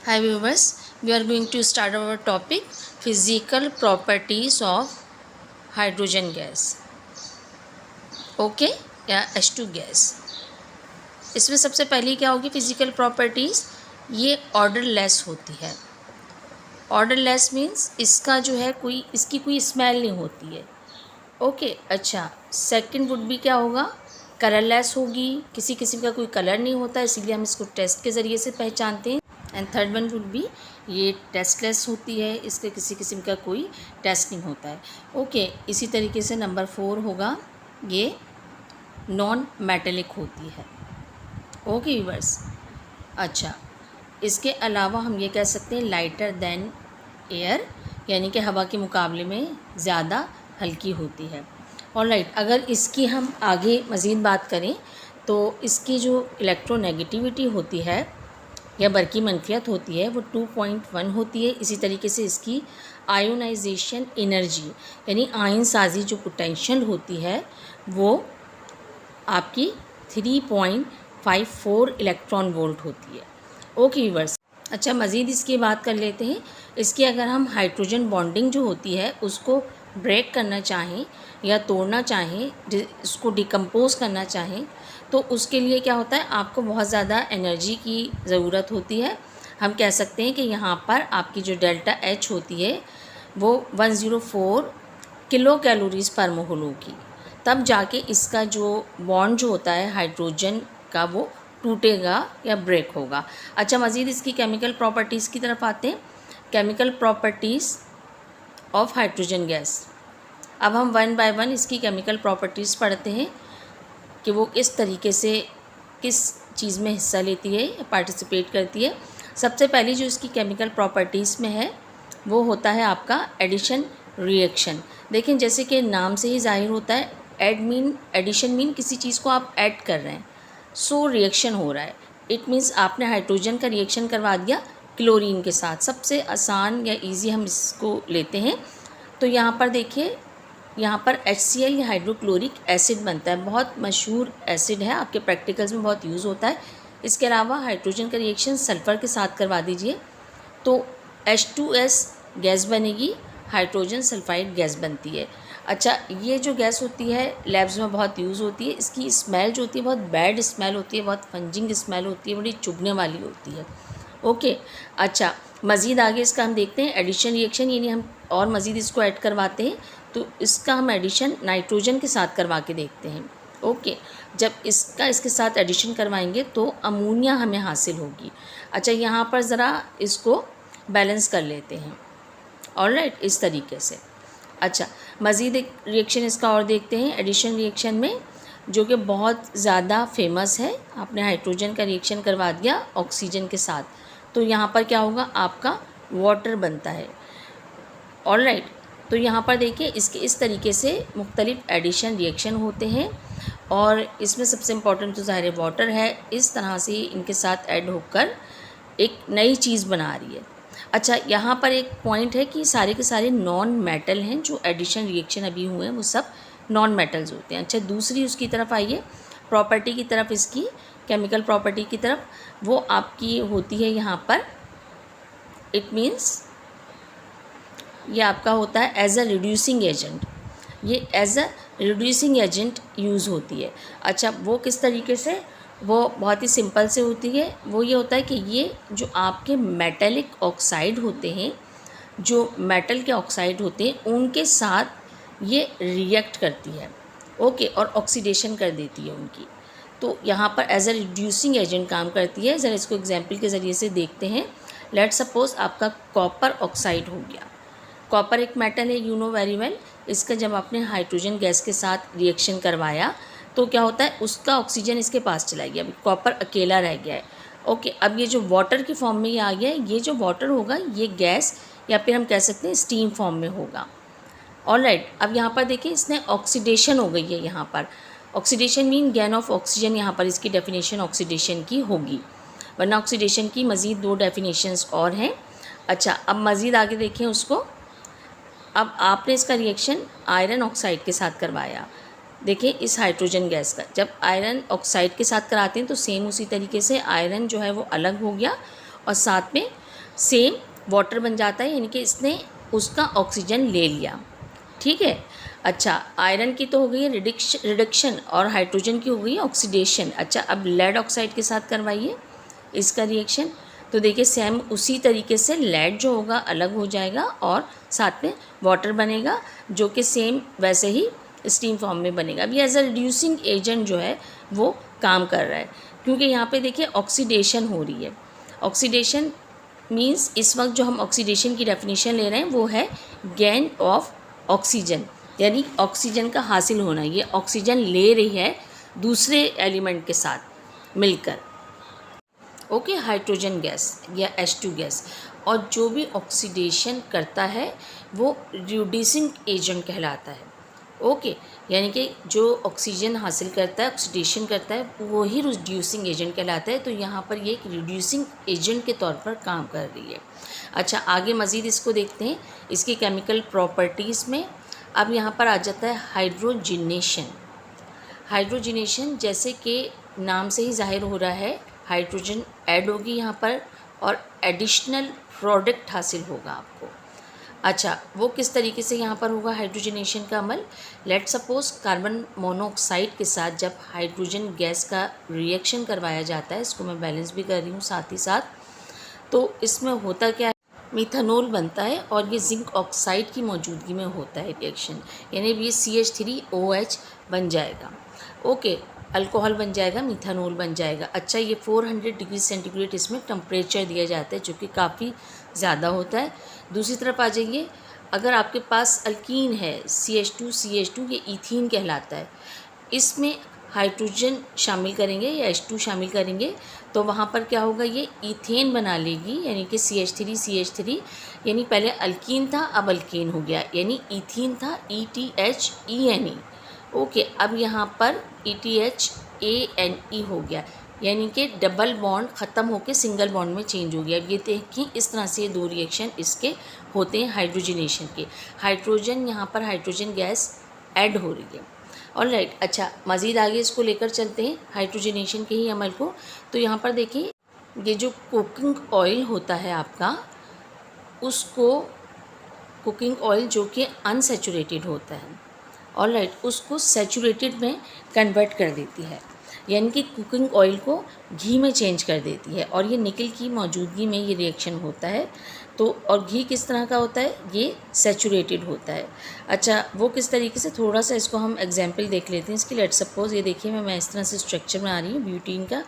Hi viewers, we are going to start our topic physical properties of hydrogen gas. Okay या H2 gas. इसमें सबसे पहली क्या होगी फिजिकल प्रॉपर्टीज़, ये ऑर्डरलेस होती है। ऑर्डरलेस मीन्स इसका जो है इसकी कोई स्मेल नहीं होती है। ओके अच्छा, सेकंड वुड भी क्या होगा, कलरलेस होगी, किसी किस्म का कोई कलर नहीं होता, इसीलिए हम इसको टेस्ट के ज़रिए से पहचानते हैं। एंड थर्ड वन वुड भी ये टेस्टलेस होती है, इसके किसी किस्म का कोई टेस्ट नहीं होता है। ओके इसी तरीके से नंबर 4 होगा, ये नॉन मेटेलिक होती है। ओके व्यूअर्स, अच्छा इसके अलावा हम ये कह सकते हैं लाइटर देन एयर, यानी कि हवा के मुकाबले में ज़्यादा हल्की होती है। ऑलराइट, अगर इसकी हम आगे मज़ीद बात करें तो इसकी जो इलेक्ट्रोनेगेटिविटी होती है या बरकी मनफियत होती है वो 2.1 होती है। इसी तरीके से इसकी आयोनाइजेशन एनर्जी यानी आयन साजी जो पोटेंशियल होती है वो आपकी 3.54 इलेक्ट्रॉन वोल्ट होती है। ओके व्यूअर्स, अच्छा मज़ीद इसकी बात कर लेते हैं। इसकी अगर हम हाइड्रोजन बॉन्डिंग जो होती है उसको ब्रेक करना चाहें या तोड़ना चाहें, इसको डिकम्पोज करना चाहें, तो उसके लिए क्या होता है, आपको बहुत ज़्यादा एनर्जी की ज़रूरत होती है। हम कह सकते हैं कि यहाँ पर आपकी जो डेल्टा एच होती है वो 104 किलो कैलोरीज़ पर मोल होगी, तब जाके इसका जो बॉन्ड जो होता है हाइड्रोजन का वो टूटेगा या ब्रेक होगा। अच्छा मज़ीद इसकी केमिकल प्रॉपर्टीज़ की तरफ आते हैं। Chemical properties of hydrogen gas. अब हम वन बाय वन इसकी केमिकल प्रॉपर्टीज़ पढ़ते हैं कि वो किस तरीके से किस चीज़ में हिस्सा लेती है या पार्टिसिपेट करती है। सबसे पहली जो इसकी केमिकल प्रॉपर्टीज़ में है वो होता है आपका एडिशन रिएक्शन। देखें जैसे कि नाम से ही जाहिर होता है, एडिशन मीन किसी चीज़ को आप ऐड कर रहे हैं, सो रिएक्शन हो रहा है। इट मीन्स आपने हाइड्रोजन का रिएक्शन करवा दिया क्लोरीन के साथ। सबसे आसान या इजी हम इसको लेते हैं तो यहाँ पर देखिए, यहाँ पर HCl या हाइड्रोक्लोरिक एसिड बनता है, बहुत मशहूर एसिड है, आपके प्रैक्टिकल्स में बहुत यूज़ होता है। इसके अलावा हाइड्रोजन का रिएक्शन सल्फ़र के साथ करवा दीजिए तो H2S गैस बनेगी, हाइड्रोजन सल्फाइड गैस बनती है। अच्छा ये जो गैस होती है लैब्स में बहुत यूज़ होती है। इसकी स्मेल जो होती है बहुत बैड स्मेल होती है, बहुत फंजिंग स्मेल होती है, बड़ी चुभने वाली होती है। ओके अच्छा मज़ीद आगे इसका हम देखते हैं एडिशन रिएक्शन, यानी हम और मज़ीद इसको ऐड करवाते हैं तो इसका हम एडिशन नाइट्रोजन के साथ करवा के देखते हैं। ओके जब इसके साथ एडिशन करवाएंगे तो अमोनिया हमें हासिल होगी। अच्छा यहाँ पर ज़रा इसको बैलेंस कर लेते हैं। ऑलराइट, इस तरीके से। अच्छा मज़ीद एक रिएक्शन इसका और देखते हैं एडिशन रिएक्शन में, जो कि बहुत ज़्यादा फेमस है। आपने हाइड्रोजन का रिएक्शन करवा दिया ऑक्सीजन के साथ तो यहाँ पर क्या होगा, आपका वाटर बनता है। ऑलराइट, तो यहाँ पर देखिए इसके इस तरीके से मुख्तलिफ एडिशन रिएक्शन होते हैं और इसमें सबसे इम्पॉर्टेंट तो ज़ाहिर वाटर है। इस तरह से इनके साथ ऐड होकर एक नई चीज़ बना रही है। अच्छा यहाँ पर एक पॉइंट है कि सारे के सारे नॉन मेटल हैं, जो एडिशन रिएक्शन अभी हुए हैं वो सब नॉन मेटल्स होते हैं। अच्छा दूसरी उसकी तरफ आइए, प्रॉपर्टी की तरफ, इसकी केमिकल प्रॉपर्टी की तरफ, वो आपकी होती है यहाँ पर, इट मीन्स ये आपका होता है एज अ रिड्यूसिंग एजेंट। ये as a reducing agent use होती है। अच्छा वो किस तरीके से, वो बहुत ही सिंपल से होती है। वो ये होता है कि ये जो आपके मेटेलिक ऑक्साइड होते हैं, जो मेटल के ऑक्साइड होते हैं उनके साथ ये रिएक्ट करती है। ओके और ऑक्सीडेशन कर देती है उनकी, तो यहाँ पर एज अ रिड्यूसिंग एजेंट काम करती है। ज़रा इसको एग्जाम्पल के ज़रिए से देखते हैं। लेट सपोज आपका कॉपर ऑक्साइड हो गया। कॉपर एक मेटल है, यू नो वेरी वेल। इसका जब आपने हाइड्रोजन गैस के साथ रिएक्शन करवाया तो क्या होता है, उसका ऑक्सीजन इसके पास चला गया, अभी कॉपर अकेला रह गया है। ओके अब ये जो वाटर की फॉर्म में ये आ गया है, ये जो वाटर होगा ये गैस या फिर हम कह सकते हैं स्टीम फॉर्म में होगा। ऑलराइट, अब यहाँ पर देखिए इसने ऑक्सीडेशन हो गई है। यहाँ पर oxidation mean gain of oxygen, यहाँ पर इसकी डेफिनेशन ऑक्सीडेशन की होगी, वरना ऑक्सीडेशन की मज़ीद 2 डेफिनेशंस और हैं। अच्छा अब मज़ीद आगे देखें उसको। अब आपने इसका रिएक्शन आयरन ऑक्साइड के साथ करवाया। देखिए इस हाइड्रोजन गैस का जब आयरन ऑक्साइड के साथ कराते हैं तो सेम उसी तरीके से आयरन जो है वो अलग हो गया और साथ में सेम वाटर बन जाता है, यानी कि इसने उसका ऑक्सीजन ले लिया। ठीक है। अच्छा, आयरन की तो हो गई है रिडक्शन और हाइड्रोजन की हो गई है ऑक्सीडेशन। अच्छा, अब लेड ऑक्साइड के साथ करवाइए इसका रिएक्शन। तो देखिए सेम उसी तरीके से लेड जो होगा अलग हो जाएगा और साथ में वाटर बनेगा जो कि सेम वैसे ही स्टीम फॉर्म में बनेगा। अभी एज अ रिड्यूसिंग एजेंट जो है वो काम कर रहा है, क्योंकि यहाँ पे देखिए ऑक्सीडेशन हो रही है। ऑक्सीडेशन मीन्स इस वक्त जो हम ऑक्सीडेशन की डेफिनेशन ले रहे हैं वो है गेन ऑफ ऑक्सीजन, यानी ऑक्सीजन का हासिल होना। ये ऑक्सीजन ले रही है दूसरे एलिमेंट के साथ मिलकर, ओके, हाइड्रोजन गैस या H2 गैस। और जो भी ऑक्सीडेशन करता है वो रिड्यूसिंग एजेंट कहलाता है। ओके, यानी कि जो ऑक्सीजन हासिल करता है, ऑक्सीडेशन करता है, वो ही रिड्यूसिंग एजेंट कहलाता है। तो यहाँ पर ये एक रिड्यूसिंग एजेंट के तौर पर काम कर रही है। अच्छा, आगे मज़ीद इसको देखते हैं इसकी केमिकल प्रॉपर्टीज़ में। अब यहाँ पर आ जाता है हाइड्रोजिनेशन। हाइड्रोजिनेशन जैसे कि नाम से ही जाहिर हो रहा है, हाइड्रोजन ऐड होगी यहाँ पर और एडिशनल प्रोडक्ट हासिल होगा आपको। अच्छा, वो किस तरीके से यहाँ पर होगा हाइड्रोजनेशन का अमल? लेट सपोज कार्बन मोनोऑक्साइड के साथ जब हाइड्रोजन गैस का रिएक्शन करवाया जाता है, इसको मैं बैलेंस भी कर रही हूँ साथ ही साथ, तो इसमें होता क्या है, मिथानॉल बनता है और ये जिंक ऑक्साइड की मौजूदगी में होता है रिएक्शन, यानी ये CH3OH बन जाएगा। ओके, अल्कोहल बन जाएगा, मिथानॉल बन जाएगा। अच्छा, ये 400 डिग्री सेंटीग्रेड इसमें टेम्परेचर दिया जाता है जो कि काफ़ी ज़्यादा होता है। दूसरी तरफ आ जाइए, अगर आपके पास अल्कीन है CH2, ये ईथीन कहलाता है, इसमें हाइड्रोजन शामिल करेंगे या H2 शामिल करेंगे तो वहाँ पर क्या होगा, ये ईथेन बना लेगी, यानी कि CH3, यानी पहले अल्कीन था अब अल्केन हो गया, यानी ईथीन था ETHENE। ओके, अब यहाँ पर ETHANE हो गया, यानी कि डबल बॉन्ड ख़त्म होकर सिंगल बॉन्ड में चेंज हो गया। अब ये देखें इस तरह से ये दो रिएक्शन इसके होते हैं हाइड्रोजनेशन के। हाइड्रोजन यहाँ पर हाइड्रोजन गैस ऐड हो रही है। ऑलराइट, अच्छा मज़ीद आगे इसको लेकर चलते हैं हाइड्रोजनेशन के ही अमल को। तो यहाँ पर देखिए ये जो कुकिंग ऑयल होता है आपका, उसको कुकिंग ऑयल जो कि अनसैचुरेटेड होता है, ऑलराइट, उसको सैचुरेटेड में कन्वर्ट कर देती है, यानी कि कुकिंग ऑयल को घी में चेंज कर देती है। और ये निकल की मौजूदगी में ये रिएक्शन होता है। तो और घी किस तरह का होता है, ये सैचुरेटेड होता है। अच्छा, वो किस तरीके से, थोड़ा सा इसको हम एग्जांपल देख लेते हैं इसकी। लेट सपोज ये देखिए मैं इस तरह से स्ट्रक्चर में आ रही हूँ ब्यूटीन का,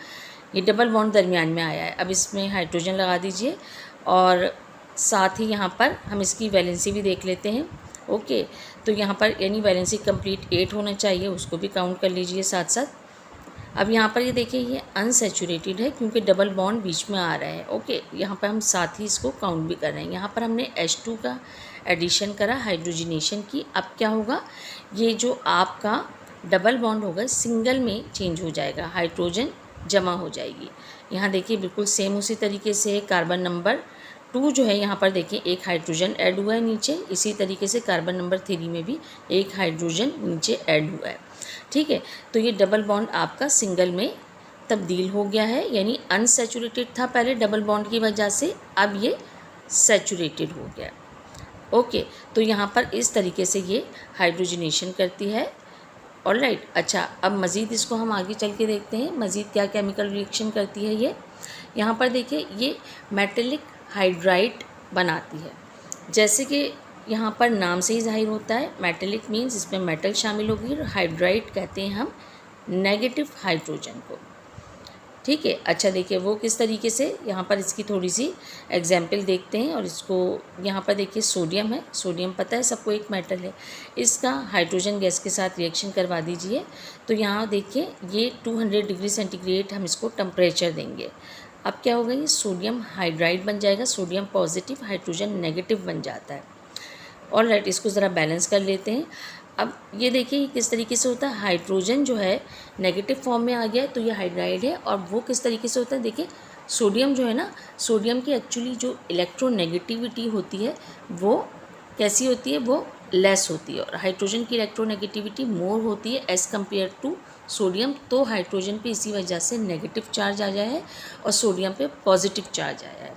ये डबल बॉन्ड दरमियान में आया है। अब इसमें हाइड्रोजन लगा दीजिए और साथ ही यहाँ पर हम इसकी वैलेंसी भी देख लेते हैं। ओके, तो यहाँ पर यानी वैलेंसी कंप्लीट 8 होना चाहिए, उसको भी काउंट कर लीजिए साथ साथ। अब यहाँ पर ये देखिए ये अनसैचुरेटेड है क्योंकि डबल बॉन्ड बीच में आ रहा है। ओके, यहाँ पर हम साथ ही इसको काउंट भी कर रहे हैं। यहाँ पर हमने H2 का एडिशन करा हाइड्रोजनेशन की। अब क्या होगा, ये जो आपका डबल बॉन्ड होगा सिंगल में चेंज हो जाएगा, हाइड्रोजन जमा हो जाएगी। यहाँ देखिए बिल्कुल सेम उसी तरीके से कार्बन नंबर 2 जो है, यहाँ पर देखिए एक हाइड्रोजन ऐड हुआ है नीचे, इसी तरीके से कार्बन नंबर 3 में भी एक हाइड्रोजन नीचे ऐड हुआ है। ठीक है, तो ये डबल बॉन्ड आपका सिंगल में तब्दील हो गया है, यानी अनसैचुरेटेड था पहले डबल बॉन्ड की वजह से, अब ये सैचुरेटेड हो गया। ओके, तो यहाँ पर इस तरीके से ये हाइड्रोजनेशन करती है। ऑलराइट, अच्छा अब मज़ीद इसको हम आगे चल के देखते हैं मज़ीद क्या केमिकल रिएक्शन करती है ये। यहाँ पर देखिए ये मेटेलिक हाइड्राइड बनाती है, जैसे कि यहाँ पर नाम से ही जाहिर होता है, मेटेलिक मीन्स इसमें मेटल शामिल होगी, और हाइड्राइड कहते हैं हम नेगेटिव हाइड्रोजन को। ठीक है, अच्छा देखिए वो किस तरीके से, यहाँ पर इसकी थोड़ी सी एग्जाम्पल देखते हैं। और इसको यहाँ पर देखिए सोडियम है, सोडियम पता है सबको एक मेटल है, इसका हाइड्रोजन गैस के साथ रिएक्शन करवा दीजिए। तो यहाँ देखिए ये 200 डिग्री सेंटीग्रेड हम इसको टेम्परेचर देंगे। अब क्या होगा, ये सोडियम हाइड्राइड बन जाएगा, सोडियम पॉजिटिव हाइड्रोजन नेगेटिव बन जाता है। ऑलराइट, इसको ज़रा बैलेंस कर लेते हैं। अब ये देखिए किस तरीके से होता है, हाइड्रोजन जो है नेगेटिव फॉर्म में आ गया है तो ये हाइड्राइड है। और वो किस तरीके से होता है, देखिए सोडियम जो है ना, सोडियम की एक्चुअली जो इलेक्ट्रोनेगेटिविटी होती है वो कैसी होती है, वो लेस होती है, और हाइड्रोजन की इलेक्ट्रोनेगेटिविटी मोर होती है एज़ कम्पेयर टू सोडियम। तो हाइड्रोजन पे इसी वजह से नेगेटिव चार्ज आ जाए है और सोडियम पे पॉजिटिव चार्ज आया है।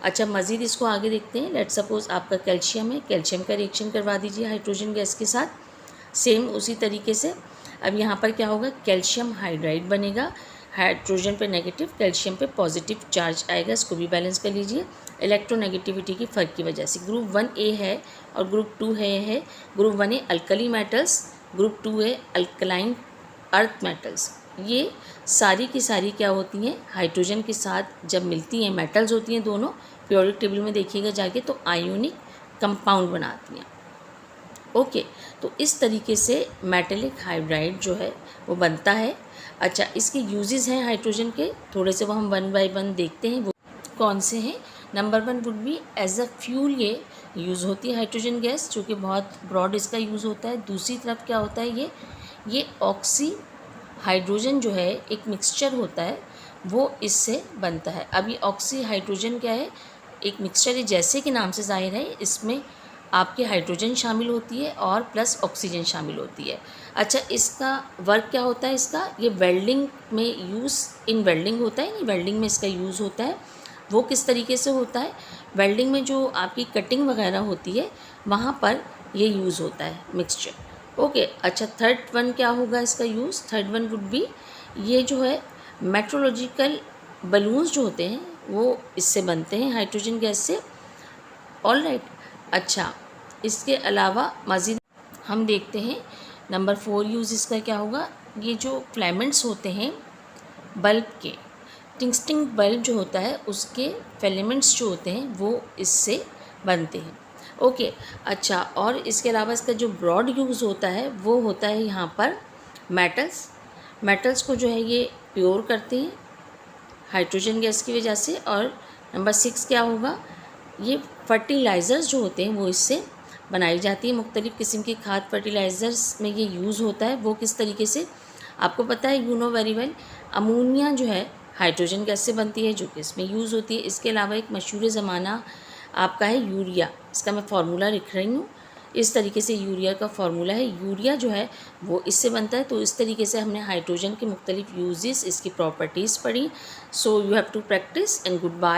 अच्छा, मज़ीद इसको आगे देखते हैं। लेट सपोज़ आपका कैल्शियम है, कैल्शियम का रिएक्शन करवा दीजिए हाइड्रोजन गैस के साथ। सेम उसी तरीके से अब यहाँ पर क्या होगा, कैल्शियम हाइड्राइड बनेगा, हाइड्रोजन पे नेगेटिव, कैल्शियम पे पॉजिटिव चार्ज आएगा। इसको भी बैलेंस कर लीजिए इलेक्ट्रोनेगेटिविटी की फ़र्क की वजह से। ग्रुप 1A है और ग्रुप 2 है। Group 1A alkali metals, group 2A alkaline earth metals. ये सारी की सारी क्या होती हैं, हाइड्रोजन के साथ जब मिलती हैं, मेटल्स होती हैं दोनों, पीरियोडिक टेबल में देखिएगा जाके तो आयोनिक कंपाउंड बनाती हैं। ओके, तो इस तरीके से मेटेलिक हाइड्राइड जो है वो बनता है। अच्छा, इसके यूजेस हैं हाइड्रोजन के, थोड़े से वो हम 1 बाय 1 देखते हैं। वो कौन से हैं? Number 1 would be as a fuel, ये यूज़ होती है हाइड्रोजन गैस, जो कि बहुत ब्रॉड इसका यूज़ होता है। दूसरी तरफ क्या होता है, ये ऑक्सी हाइड्रोजन जो है एक मिक्सचर होता है, वो इससे बनता है। अब ये ऑक्सी हाइड्रोजन क्या है, एक मिक्सचर है, जैसे कि नाम से जाहिर है इसमें आपके हाइड्रोजन शामिल होती है और प्लस ऑक्सीजन शामिल होती है। अच्छा, इसका वर्क क्या होता है इसका, ये वेल्डिंग में यूज़, इन वेल्डिंग होता है, नहीं वेल्डिंग में इसका यूज़ होता है। वो किस तरीके से होता है, वेल्डिंग में जो आपकी कटिंग वगैरह होती है वहाँ पर ये यूज़ होता है मिक्सचर। ओके, अच्छा, थर्ड वन क्या होगा इसका use, third one would be, ये जो है मेट्रोलॉजिकल बलून्स जो होते हैं वो इससे बनते हैं हाइड्रोजन गैस से। ऑलराइट, अच्छा, इसके अलावा मज़ीद हम देखते हैं नंबर 4 यूज़ इसका क्या होगा, ये जो फिलामेंट्स होते हैं बल्ब के, टिंगस्टिंग बल्ब जो होता है उसके फिलामेंट्स जो होते हैं वो इससे बनते हैं। ओके, अच्छा, और इसके अलावा इसका जो ब्रॉड यूज़ होता है वो होता है यहाँ पर मेटल्स को जो है ये प्योर करते हैं हाइड्रोजन गैस की वजह से। और नंबर 6 क्या होगा, ये फर्टिलाइज़र्स जो होते हैं वो इससे बनाई जाती है। मुख्तलिफ़ किस्म के खाद फर्टिलाइज़र्स में ये यूज़ होता है। वो किस तरीके से, आपको पता है, you know very well, ammonia जो है हाइड्रोजन गैस से बनती है, जो कि इसमें यूज़ होती है। इसके अलावा एक मशहूर ज़माना आपका है यूरिया, इसका मैं फार्मूला लिख रही हूँ। इस तरीके से यूरिया का फार्मूला है, यूरिया जो है वो इससे बनता है। तो इस तरीके से हमने हाइड्रोजन के मुख्तलिफ यूजेस, इसकी प्रॉपर्टीज़ पढ़ी। So you have to practice and good bye.